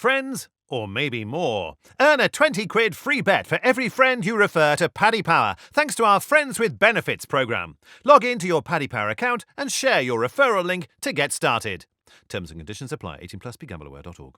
friends, or maybe more. Earn a 20 quid free bet for every friend you refer to Paddy Power, thanks to our Friends with Benefits programme. Log into your Paddy Power account and share your referral link to get started. Terms and conditions apply. 18+, begambleaware.org.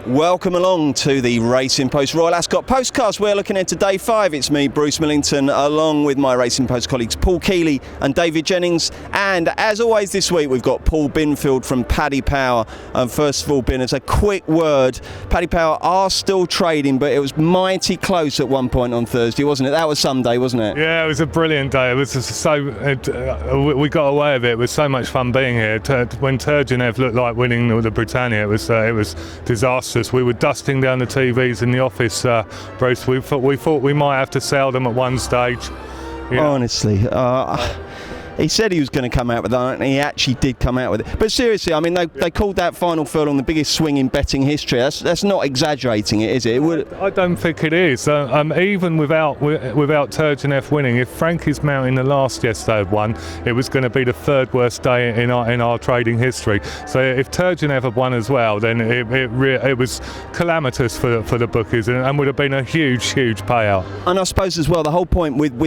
Welcome along to the Racing Post Royal Ascot Postcast. We're looking at day 5. It's me, Bruce Millington, along with my Racing Post colleagues Paul KEALY and David Jennings. And as always this week, we've got Paul BINFIELD from Paddy Power. And first of all, Ben, as a quick word, Paddy Power are still trading, but it was mighty close at one point on Thursday, wasn't it? That was Sunday, wasn't it? Yeah, it was a brilliant day. It was we got away with it. It was so much fun being here. When Turgenev looked like winning the Britannia, it was disastrous. We were dusting down the TVs in the office, Bruce. We thought we might have to sell them at one stage. Yeah. Honestly, he said he was going to come out with that, and he actually did come out with it. But seriously, I mean, they called that final furlong the biggest swing in betting history. That's not exaggerating it, is it? I don't think it is. Even without Turgenev winning, if Frankie's Mount in the last yesterday had won, it was going to be the third worst day in our trading history. So if Turgenev had won as well, then it was calamitous for the bookies, and would have been a huge payout. And I suppose as well, the whole point with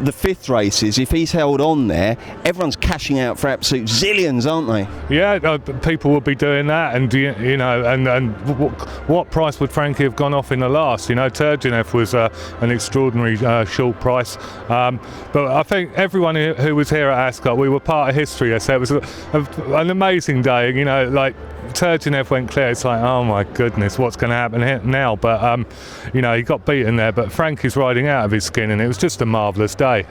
the fifth race is if he's held on there, everyone's cashing out for absolute zillions, aren't they? Yeah, people will be doing that, and and what price would Frankie have gone off in the last? Turgenev was an extraordinary short price, but I think everyone who was here at Ascot, we were part of history. I said it was an amazing day. Like Turgenev went clear. It's like, oh my goodness, what's going to happen here now? But he got beaten there. But Frankie's riding out of his skin, and it was just a marvellous day.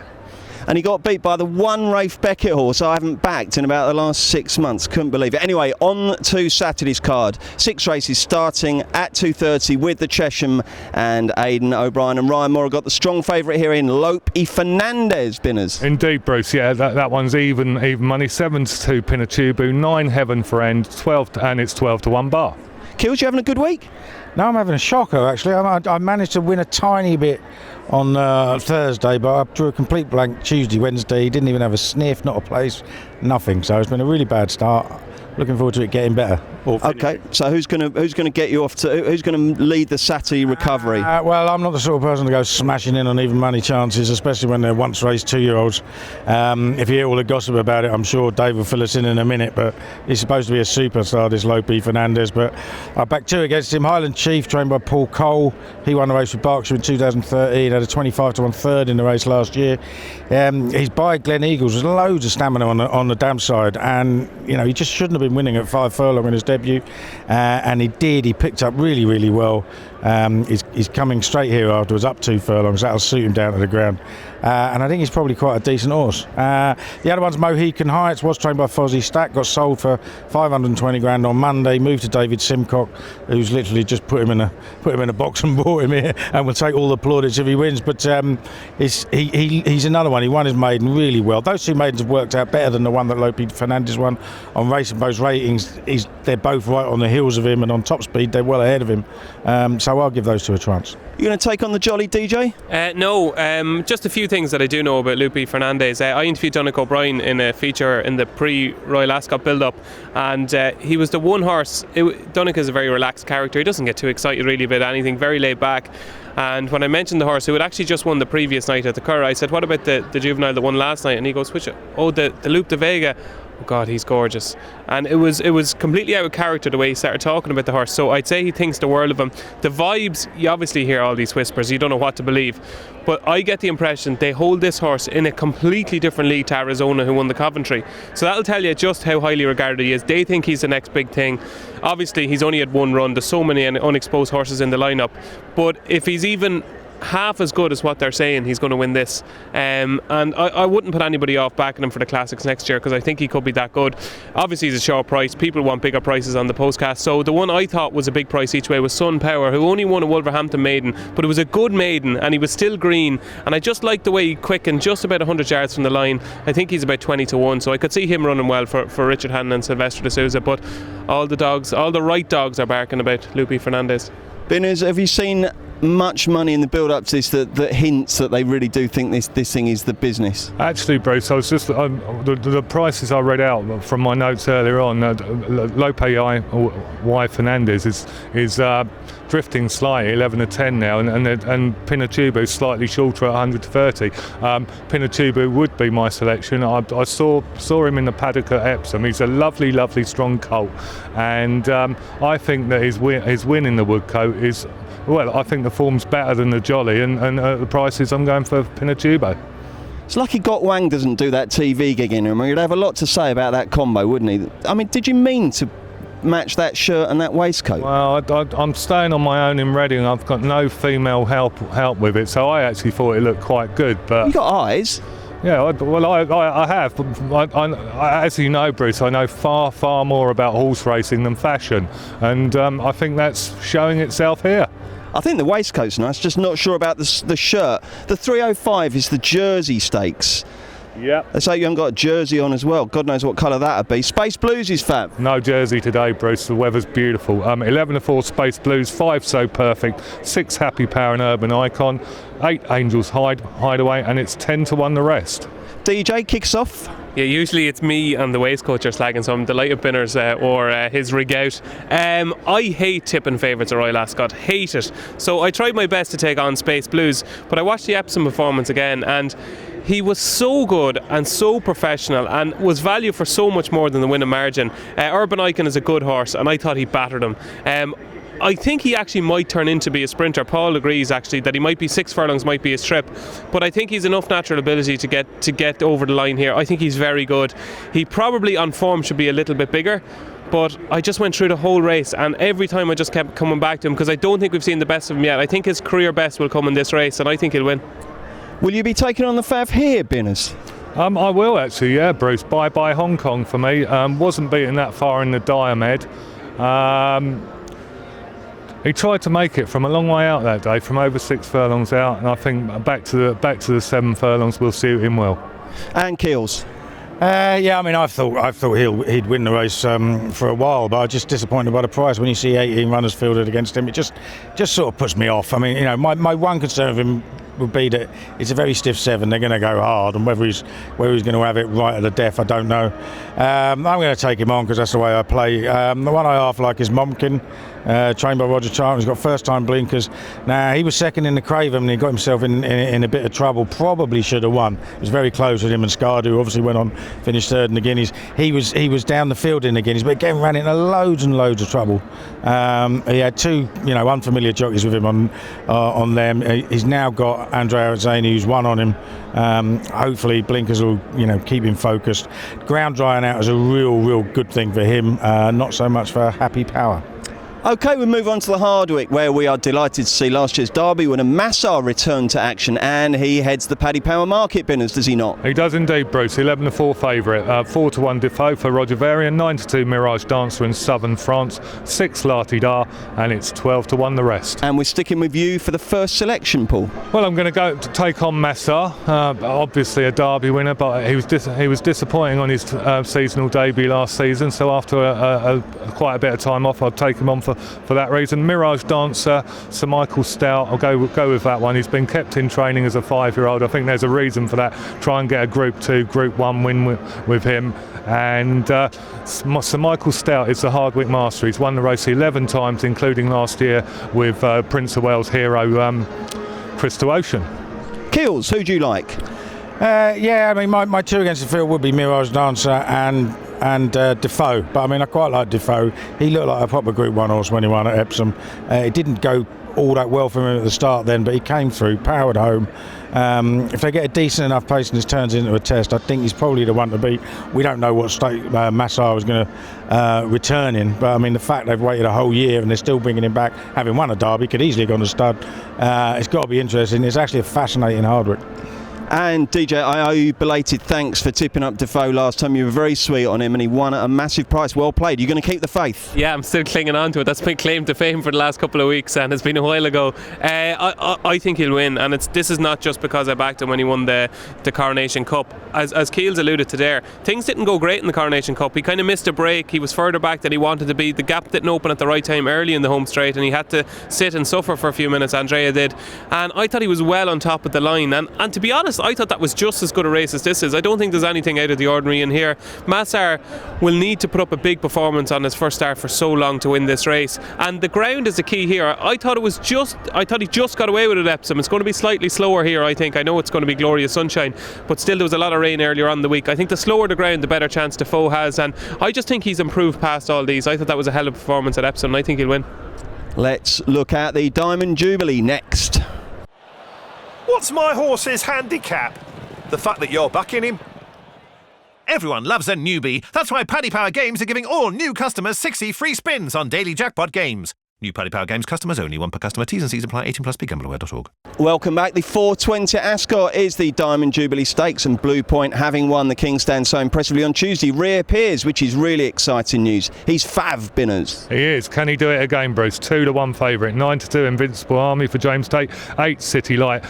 And he got beat by the one Rafe Beckett horse I haven't backed in about the last 6 months. Couldn't believe it. Anyway, on to Saturday's card. 6 races starting at 2:30 with the Chesham and Aidan O'Brien and Ryan Moore got the strong favourite here in Lope y Fernandez, Binners. Indeed, Bruce. Yeah, that one's even money. 7-2 Pinatubo, 9 Heaven for End, 12 to 1 bar. Kills, you having a good week? No, I'm having a shocker actually. I managed to win a tiny bit on Thursday, but I drew a complete blank Tuesday, Wednesday. Didn't even have a sniff, not a place, nothing. So it's been a really bad start. Looking forward to it getting better. Okay, so who's going to get you off to? Who's going to lead the Saturday recovery? Well, I'm not the sort of person to go smashing in on even money chances, especially when they're once raced 2-year-olds. If you hear all the gossip about it, I'm sure Dave will fill us in a minute. But he's supposed to be a superstar, this Lope y Fernandez. But I backed 2 against him. Highland Chief, trained by Paul Cole. He won the race with Berkshire in 2013. Had a 25 to 1 third in the race last year. He's by Glen Eagles. There's loads of stamina on the dam side, and he just shouldn't have been winning at 5 furlong in his debut, and he did. He picked up really well. He's coming straight here afterwards, up 2 furlongs. That'll suit him down to the ground, and I think he's probably quite a decent horse. The other one's Mohican Heights, was trained by Fozzie Stack, got sold for 520 grand on Monday, moved to David Simcock, who's literally just put him in a box and brought him here, and will take all the plaudits if he wins. But he's another one. He won his maiden really well. Those 2 maidens have worked out better than the one that Lope y Fernandez won on Racing Post ratings. They're both right on the heels of him, and on top speed they're well ahead of him. So I'll give those 2 a chance. You going to take on the Jolly DJ? No, just a few things that I do know about Lope y Fernandez. I interviewed Donnacha O'Brien in a feature in the pre-Royal Ascot build-up, and he was the one horse. Donnacha is a very relaxed character. He doesn't get too excited really about anything, very laid back. And when I mentioned the horse who had actually just won the previous night at the Curragh, I said, what about the juvenile that won last night? And he goes, which? Oh, the Loop de Vega. Oh God, he's gorgeous. And it was completely out of character the way he started talking about the horse. So I'd say he thinks the world of him. The vibes, you obviously hear all these whispers, you don't know what to believe. But I get the impression they hold this horse in a completely different league to Arizona, who won the Coventry. So that'll tell you just how highly regarded he is. They think he's the next big thing. Obviously he's only had 1 run. There's so many unexposed horses in the lineup. But if he's even half as good as what they're saying, he's going to win this, and I wouldn't put anybody off backing him for the Classics next year, because I think he could be that good. Obviously he's a short price, people want bigger prices on the Postcast, so the one I thought was a big price each way was Sun Power, who only won a Wolverhampton maiden, but it was a good maiden and he was still green, and I just liked the way he quickened just about 100 yards from the line. I think he's about 20 to 1, so I could see him running well for Richard Hannon and Sylvester de Souza. But all the right dogs are barking about Lope y Fernandez. Binners, have you seen much money in the build-up to this that hints that they really do think this thing is the business? Actually, Bruce, I was just the prices I read out from my notes earlier on. Lope Y Fernandez is drifting slightly, 11 to 10 now, and Pinatubo slightly shorter at 100 to 30. Pinatubo would be my selection. I saw him in the paddock at Epsom. He's a lovely, strong colt, and I think that his win in the Woodcote is. Well, I think the form's better than the Jolly, and at the prices I'm going for Pinatubo. It's lucky Gok Wang doesn't do that TV gig in him. He'd have a lot to say about that combo, wouldn't he? I mean, did you mean to match that shirt and that waistcoat? Well, I'm staying on my own in Reading. I've got no female help with it, so I actually thought it looked quite good. But you got eyes. Yeah, I have. I, as you know, Bruce, I know far more about horse racing than fashion, and I think that's showing itself here. I think the waistcoat's nice, just not sure about the shirt. The 305 is the Jersey Stakes. Yeah. Let's hope you haven't got a jersey on as well. God knows what colour that'd be. Space Blues is fab. No jersey today, Bruce. The weather's beautiful. 11 to 4 Space Blues, 5 So Perfect, 6 Happy Power and Urban Icon, 8 Angels Hideaway, and it's 10 to 1 the rest. DJ kicks off. Yeah, usually it's me and the waistcoat you're slagging, so I'm delighted Binners or his rig out. I hate tipping favourites at Royal Ascot, hate it. So I tried my best to take on Space Blues, but I watched the Epsom performance again, and he was so good and so professional and was valued for so much more than the winning margin. Urban Icon is a good horse, and I thought he battered him. I think he actually might turn into be a sprinter. Paul agrees actually that he might be 6 furlongs, might be his trip, but I think he's enough natural ability to get over the line here. I think he's very good. He probably on form should be a little bit bigger, but I just went through the whole race, and every time I just kept coming back to him because I don't think we've seen the best of him yet. I think his career best will come in this race, and I think he'll win. Will you be taking on the Fav here, Binners? I will actually, yeah, Bruce. Bye Hong Kong for me. Wasn't beaten that far in the Diomed. He tried to make it from a long way out that day, from over 6 furlongs out, and I think back to the 7 furlongs will suit him well. And Keels. Yeah, I mean, I thought he'd win the race for a while, but I'm just disappointed by the price. When you see 18 runners fielded against him, it just sort of puts me off. I mean, you know, my one concern with him would be that it's a very stiff 7. They're going to go hard, and whether he's going to have it right at the death, I don't know. I'm going to take him on because that's the way I play. The one I half like is Momkin, trained by Roger Charlton. He's got first-time blinkers. Now, he was second in the Craven, and he got himself in a bit of trouble. Probably should have won. It was very close with him and Scardu, who obviously went on, finished third in the Guineas. He was down the field in the Guineas, but again ran into loads and loads of trouble. He had 2, unfamiliar jockeys with him on them. He's now got Andre Arzani, who's won on him. Hopefully blinkers will keep him focused. Ground drying out is a real good thing for him, not so much for Happy Power. OK, we move on to the Hardwick, where we are delighted to see last year's Derby winner Massar return to action, and he heads the Paddy Power market, Binners, does he not? He does indeed, Bruce. 11 to 4 favourite, 4 to 1 Defoe for Roger Varian, 9 to 2 Mirage Dancer in southern France, 6 Latidar, and it's 12 to 1 the rest. And we're sticking with you for the first selection, Paul. Well, I'm going to go to take on Massar, obviously a Derby winner, but he was disappointing on his seasonal debut last season. So after quite a bit of time off, I'll take him on for that reason. Mirage Dancer, Sir Michael Stout, I'll go with that one. He's been kept in training as a 5-year-old. I think there's a reason for that. Try and get a Group 2, Group 1 win with him. And Sir Michael Stout is the Hardwick master. He's won the race 11 times, including last year with Prince of Wales hero Crystal Ocean. Keels, who do you like? Yeah, I mean, my 2 against the field would be Mirage Dancer and Defoe, but I mean, I quite like Defoe. He looked like a proper Group 1 horse when he won at Epsom. It didn't go all that well for him at the start then, but he came through, powered home. If they get a decent enough pace and this turns into a test, I think he's probably the one to beat. We don't know what state Massar was going to return in, but I mean, the fact they've waited a whole year and they're still bringing him back, having won a Derby, could easily have gone to stud. It's got to be interesting. It's actually a fascinating Hardwick. And DJ, I owe you belated thanks for tipping up Defoe last time. You were very sweet on him and he won at a massive price. Well played. You're going to keep the faith? Yeah, I'm still clinging on to it. That's been claim to fame for the last couple of weeks, and it's been a while ago. I think he'll win, and this is not just because I backed him when he won the Coronation Cup. As Keels alluded to there, things didn't go great in the Coronation Cup. He kind of missed a break. He was further back than he wanted to be. The gap didn't open at the right time early in the home straight, and he had to sit and suffer for a few minutes. Andrea did, and I thought he was well on top of the line. And to be honest, I thought that was just as good a race as this is. I don't think there's anything out of the ordinary in here. Massar will need to put up a big performance on his first start for so long to win this race, and the ground is the key here. I thought he just got away with it at Epsom. It's going to be slightly slower here, I think. I know it's going to be glorious sunshine, but still there was a lot of rain earlier on in the week. I think the slower the ground, the better chance Defoe has, and I just think he's improved past all these. I thought that was a hell of a performance at Epsom, and I think he'll win. Let's look at the Diamond Jubilee next. What's my horse's handicap? The fact that you're backing him? Everyone loves a newbie. That's why Paddy Power Games are giving all new customers 60 free spins on daily jackpot games. New Paddy Power Games customers only, one per customer. T's and C's apply. 18 plus. BeGambleAware.org. Welcome back. The 420 at Ascot is the Diamond Jubilee Stakes, and Blue Point, having won the King's Stand so impressively on Tuesday, reappears, which is really exciting news. He's Fav Binners. He is. Can he do it again, Bruce? 2-1 favourite. 9-2 Invincible Army for James Tate. 8 City Light.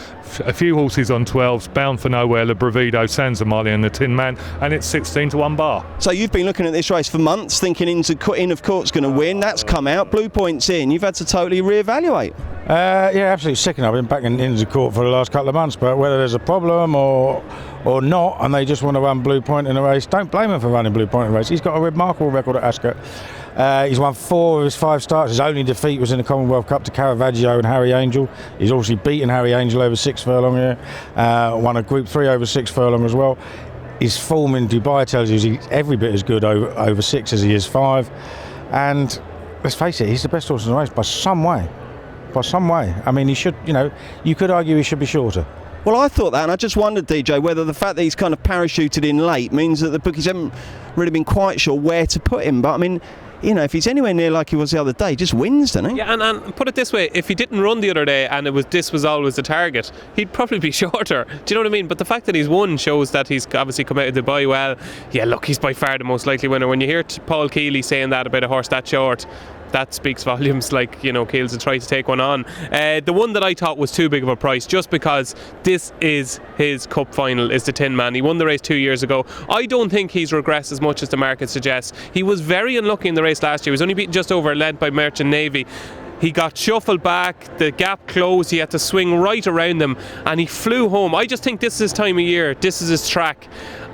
A few horses on 12s. Bound for Nowhere, Le Bravido, Sansamali and the Tin Man, and it's 16-1 bar. So you've been looking at this race for months, thinking In of Court's going to win. That's come out. Blue Point's in. You've had to totally reevaluate. Yeah, absolutely sick. I've been back into court for the last couple of months, but whether there's a problem or not, and they just want to run Blue Point in a race, don't blame him for running Blue Point in a race. He's got a remarkable record at Ascot. He's won 4 of his 5 starts. His only defeat was in the Commonwealth Cup to Caravaggio and Harry Angel. He's also beaten Harry Angel over 6 furlong here. Won a Group 3 over 6 furlong as well. His form in Dubai tells you he's every bit as good over 6 as he is 5. And let's face it, he's the best horse in the race by some way. I mean, he should, you could argue he should be shorter. Well, I thought that, and I just wondered, DJ, whether the fact that he's kind of parachuted in late means that the bookies haven't really been quite sure where to put him. But I mean, if he's anywhere near like he was the other day, he just wins, doesn't he? Yeah, and put it this way, if he didn't run the other day and this was always the target, he'd probably be shorter. Do you know what I mean? But the fact that he's won shows that he's obviously come out of Dubai well. Yeah, look, he's by far the most likely winner. When you hear Paul Keely saying that about a horse that short, that speaks volumes. Like, Keels will try to take one on. The one that I thought was too big of a price, just because this is his cup final, is the Tin Man. He won the race 2 years ago. I don't think he's regressed as much as the market suggests. He was very unlucky in the race last year. He was only beaten just over a length by Merchant Navy. He got shuffled back, the gap closed, he had to swing right around them, and he flew home. I just think this is his time of year, this is his track,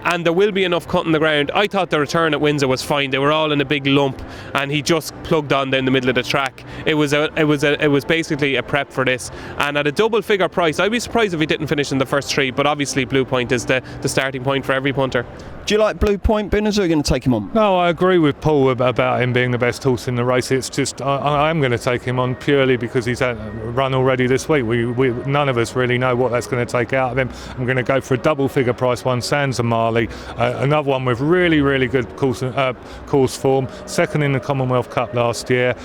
and there will be enough cut in the ground. I thought the return at Windsor was fine. They were all in a big lump, and he just plugged on down the middle of the track. It was basically a prep for this, and at a double figure price, I'd be surprised if he didn't finish in the first 3. But obviously Blue Point is the starting point for every punter. Do you like Blue Point, Binners, or are you going to take him on? No, I agree with Paul about him being the best horse in the race. It's just I am going to take him on purely because he's had a run already this week. We none of us really know what that's going to take out of him. I'm going to go for a double figure price one, Sansamali, another one with really good course form. Second in the Commonwealth Cup last year.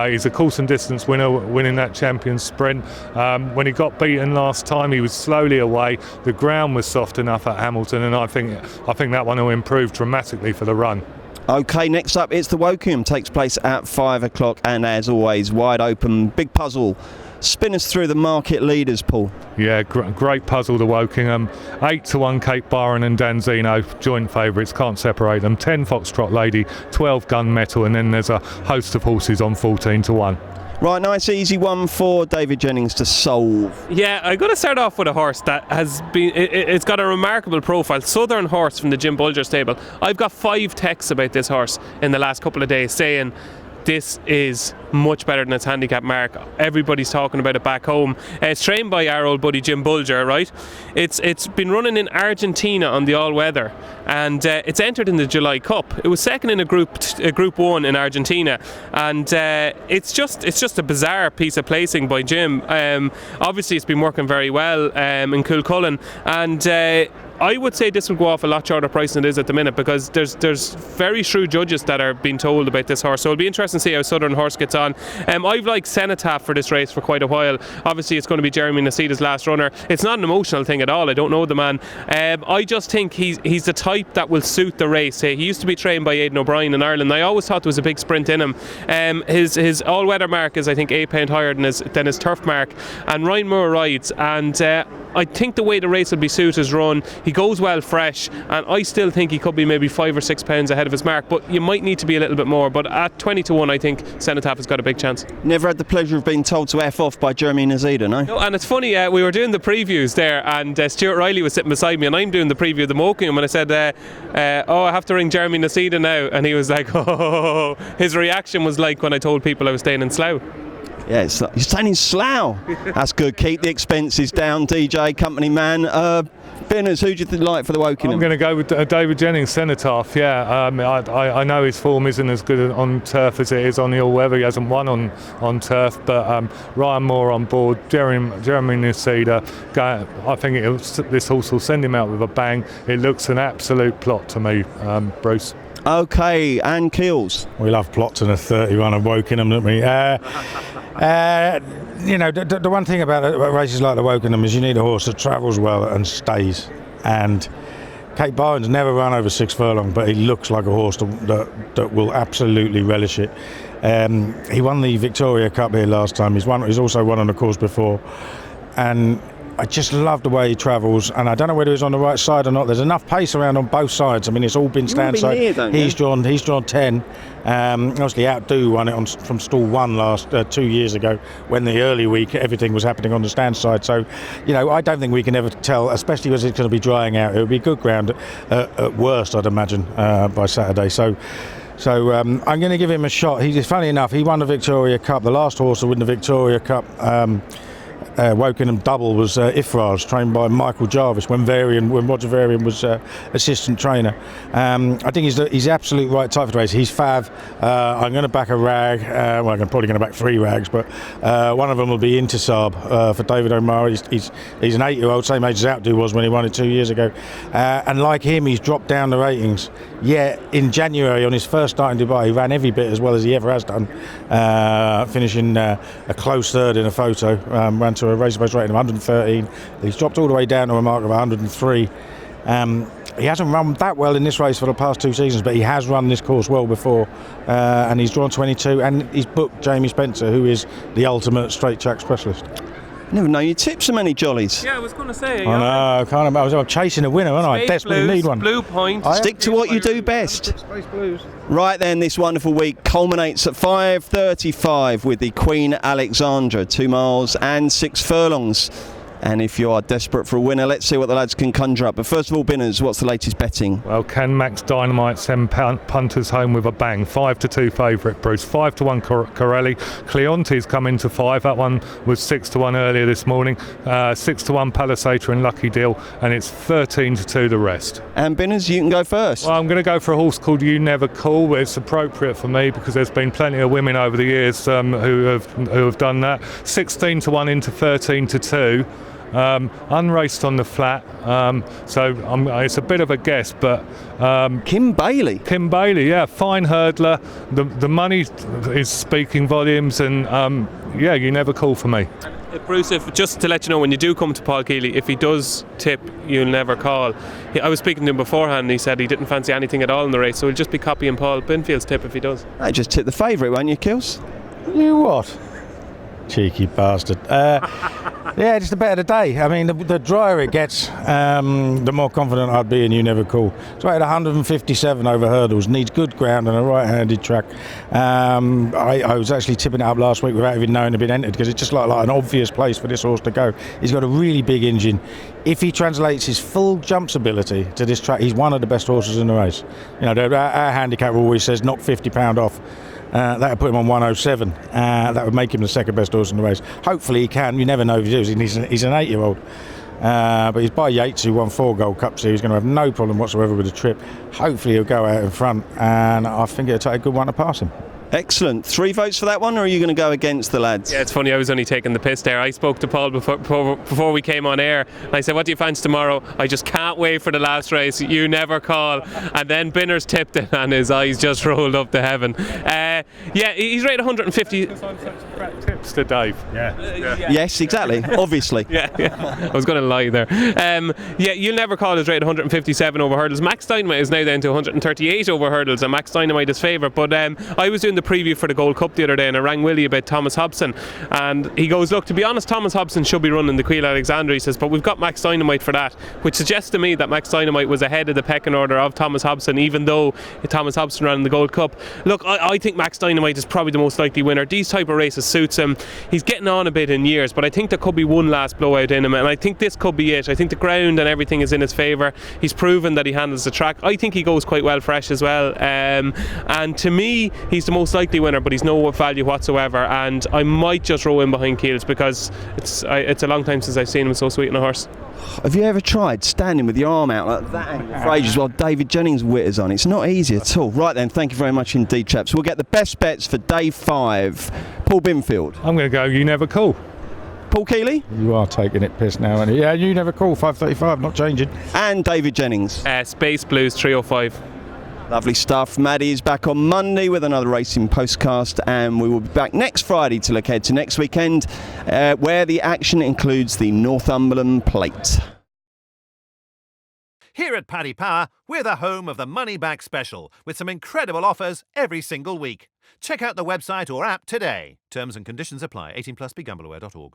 He's a course and distance winner, winning that Champions Sprint. When he got beaten last time, he was slowly away. The ground was soft enough at Hamilton, and I think that one will improve dramatically for the run. Okay, next up it's the Wokingham. Takes place at 5 o'clock, and as always, wide open, big puzzle. Spin us through the market leaders, Paul. Yeah, great puzzle, the Wokingham. 8-1 Cape Byron and Danzino, joint favourites, can't separate them. 10 Foxtrot Lady, 12 Gunmetal, and then there's a host of horses on 14-1. Right, nice easy one for David Jennings to solve. Yeah, I'm going to start off with a horse that has been, it's got a remarkable profile. Southern Horse from the Jim Bulger stable. I've got 5 texts about this horse in the last couple of days saying this is much better than its handicap mark. Everybody's talking about it back home. It's trained by our old buddy Jim Bulger, right? It's been running in Argentina on the all-weather, and it's entered in the July Cup. It was second in a Group 1 in Argentina, and it's just a bizarre piece of placing by Jim. Obviously, it's been working very well in Coolcullen, and I would say this would go off a lot shorter price than it is at the minute, because there's very shrewd judges that are being told about this horse, so it'll be interesting to see how Southern Horse gets on. I've liked Cenotaph for this race for quite a while. Obviously it's going to be Jeremy Nasida's last runner. It's not an emotional thing at all. I don't know the man. I just think he's the type that will suit the race. He used to be trained by Aidan O'Brien in Ireland. I always thought there was a big sprint in him. His all-weather mark is, I think, £8 higher than his turf mark, and Ryan Moore rides, and I think the way the race will be suited is run. He goes well fresh, and I still think he could be maybe £5 or £6 ahead of his mark, but you might need to be a little bit more. But at 20-1, I think Cenotaph has got a big chance. Never had the pleasure of being told to F off by Jeremy Nasida, no? No, and it's funny, we were doing the previews there, and Stuart Riley was sitting beside me, and I'm doing the preview of the Wokingham, and I said, I have to ring Jeremy Nasida now, and he was like, oh. His reaction was like when I told people I was staying in Slough. Yeah, you're staying in Slough. That's good. Keep the expenses down, DJ, company man. Binners, who do you like for the Wokingham? I'm going to go with David Jennings, Cenotaph. Yeah, I know his form isn't as good on turf as it is on the all-weather. He hasn't won on turf, but Ryan Moore on board, Jeremy Nasida. I think this horse will send him out with a bang. It looks an absolute plot to me, Bruce. Okay, and Keels. We love plots in a 31 of Wokingham, don't we? The one thing about races like the Wokingham is you need a horse that travels well and stays. And Kate Barnes never run over 6 furlong, but he looks like a horse that will absolutely relish it. He won the Victoria Cup here last time. He's also won on the course before. And I just love the way he travels, and I don't know whether he's on the right side or not. There's enough pace around on both sides. I mean, it's all been stand side. He's drawn 10. Obviously, Outdo won it from stall 1 2 years ago, when the early week everything was happening on the stand side. So, I don't think we can ever tell, especially as it's going to be drying out. It would be good ground at worst, I'd imagine, by Saturday. So I'm going to give him a shot. Funny enough, he won the Victoria Cup. The last horse to win the Victoria Cup, Wokingham double, was Ifraj, trained by Michael Jarvis when Roger Varian was assistant trainer. I think he's the absolute right type for the race. He's Fav. I'm going to back a rag. I'm probably going to back 3 rags, but one of them will be Intisab for David O'Mara. He's an 8-year-old, same age as Outdo was when he won it 2 years ago. And like him, he's dropped down the ratings. Yet in January, on his first start in Dubai, he ran every bit as well as he ever has done, finishing a close third in a photo. Ran to a race-based rating of 113. He's dropped all the way down to a mark of 103. He hasn't run that well in this race for the past 2 seasons, but he has run this course well before, and he's drawn 22, and he's booked Jamie Spencer, who is the ultimate straight track specialist. Never know you tip so many jollies. Yeah, I was going to say. I know, I was chasing a winner, wasn't I? Desperately need one. Blue point. Stick to what you do best. Space Blues. Right then, this wonderful week culminates at 5:35 with the Queen Alexandra, 2 miles and 6 furlongs. And if you are desperate for a winner, let's see what the lads can conjure up. But first of all, Binners, what's the latest betting? Well, can Max Dynamite send punters home with a bang? 5-2 favourite, Bruce. 5-1 Corelli. Cleonte's come into 5. That one was 6-1 earlier this morning. 6-1 Palisata and Lucky Deal, and it's 13-2 the rest. And Binners, you can go first. Well, I'm going to go for a horse called You Never Call, but it's appropriate for me because there's been plenty of women over the years who have done that. 16-1 into 13-2. Unraced on the flat, so it's a bit of a guess, but Kim Bailey, yeah, fine hurdler. The money is speaking volumes, and You Never Call for me. Bruce, just to let you know, when you do come to Paul Kealy, if he does tip You'll Never Call, I was speaking to him beforehand and he said he didn't fancy anything at all in the race, so he'll just be copying Paul Binfield's tip if he does. I just tip the favourite, won't you, Kills? You what? Cheeky bastard. Yeah, just the better the day. I mean, the drier it gets, the more confident I'd be in You Never Call. It's rated 157 over hurdles, needs good ground and a right-handed track. I was actually tipping it up last week without even knowing it had been entered, because it's just like an obvious place for this horse to go. He's got a really big engine. If he translates his full jumps ability to this track, he's one of the best horses in the race. Our handicap always says knock £50 off. That would put him on 107. That would make him the second best horse in the race. Hopefully he can. You never know if he does. He's an 8-year-old. But he's by Yates, who won 4 Gold Cups, so he's going to have no problem whatsoever with the trip. Hopefully he'll go out in front, and I think it'll take a good one to pass him. Excellent. 3 votes for that one, or are you going to go against the lads? Yeah, it's funny, I was only taking the piss there. I spoke to Paul before we came on air, and I said, what do you fancy tomorrow? I just can't wait for the last race. You never call. And then Binners tipped it, and his eyes just rolled up to heaven. Yeah, he's rated 150. Tips to Dave. Yes, exactly. Obviously. I was going to lie there. Yeah, You'll Never Call is rated 157 over hurdles. Max Dynamite is now down to 138 over hurdles, and Max Dynamite is favourite. But I was doing the preview for the Gold Cup the other day, and I rang Willie about Thomas Hobson, and he goes, look, to be honest, Thomas Hobson should be running the Queen Alexandra, he says, but we've got Max Dynamite for that, which suggests to me that Max Dynamite was ahead of the pecking order of Thomas Hobson, even though Thomas Hobson ran in the Gold Cup. Look, I think Max Dynamite is probably the most likely winner. These type of races suits him. He's getting on a bit in years, but I think there could be one last blowout in him, and I think this could be it. I think the ground and everything is in his favour. He's proven that he handles the track. I think he goes quite well fresh as well, and to me he's the most likely winner, but he's no value whatsoever, and I might just row in behind Keels because it's a long time since I've seen him so sweet on a horse. Have you ever tried standing with your arm out like that for ages while David Jennings witters on? It's not easy at all. Right then, thank you very much indeed, chaps. We'll get the best bets for day 5. Paul Binfield. I'm going to go You Never Call. Paul Kealy. You are taking it piss now, aren't you? Yeah, You Never Call, 5:35, not changing. And David Jennings. Space Blues 305. Lovely stuff. Maddie is back on Monday with another racing postcast, and we will be back next Friday to look ahead to next weekend, where the action includes the Northumberland Plate. Here at Paddy Power, we're the home of the Money Back Special, with some incredible offers every single week. Check out the website or app today. Terms and conditions apply. 18+, begambleaware.org.